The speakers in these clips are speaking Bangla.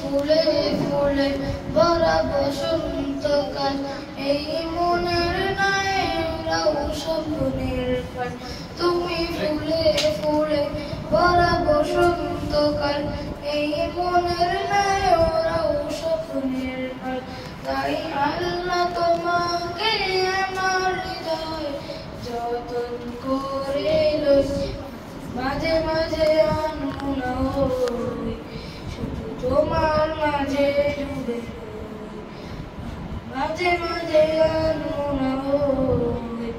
ফুলে ফুলে ভরা বসন্তকাল, এই মনের নায়েরাও স্বপ্নের পাল। তুমি ফুলে ফুলে ভরা বসন্তকাল, এই মনের নায়েরাও স্বপ্নের পাল। তাই আল্লাহ তোমাকে আমার হৃদয় যতন করে লই, মাঝে মাঝে আনমনা হই, শুধু তোমার মাঝে ডুবে রই। মাঝে মাঝে আনমনা হই,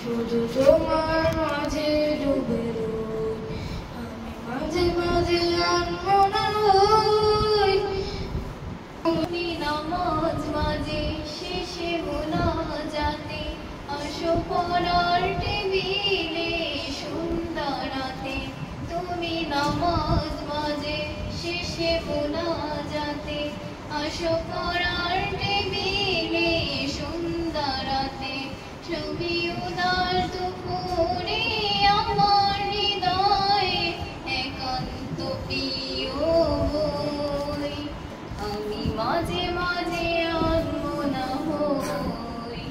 শুধু তোমার মাঝে ডুবে রই। আমি মাঝে মাঝে আনমনা হই। তুমি নামাজ মাঝে শেষে মুনাজাতে আসো পড়ার টেবিলে সন্ধ্যা রাতে। তুমি নামাজ মাঝে শেষে মুনাজাতে আসো পড়ার টেবিলে সন্ধ্যা রাতে। ছবি উদার দুপুরে আমার হৃদয়ে একান্ত প্রিয় বই। আমি মাঝে মাঝে আনমনা হই,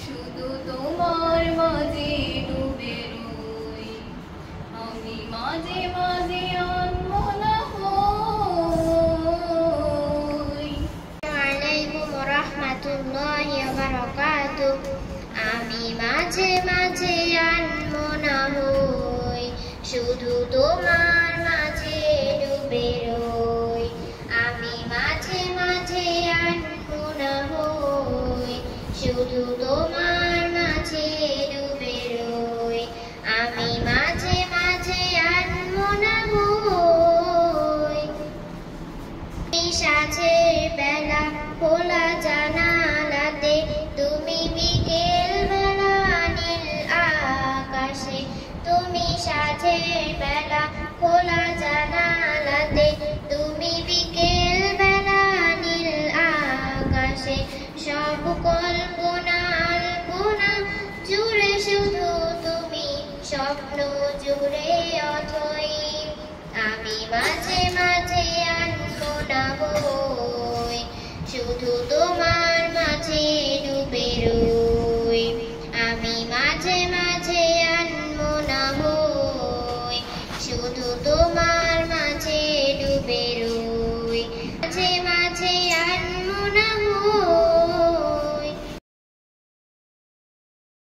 শুধু তোমার মাঝে ডুবে রই। আমি মাঝে মাঝে আনমনা হই। আলাইকুম রাহমাতুল্লাহি ওয়া বারাকাতুহু। আমি মাঝে মাঝে আনমনা হই, শুধু তোমার মাঝে ডুবে রই। আমি মাঝে মাঝে আনমনা হই, শুধু তোমার মাঝে ডুবে রই। আমি মাঝে মাঝে আনমনা হই। সাঁঝের বেলা খোলা জানালাতে, তুমি বিকেল বেলা নীল আকাশে। তুমি সাঁঝের বেলা খোলা জানালাতে, তুমি বিকেল বেলা নীল আকাশে। সব কল্পনা আলপনা জুড়ে শুধু তুমি, স্বপ্ন জুড়ে অথই। আমি মাঝে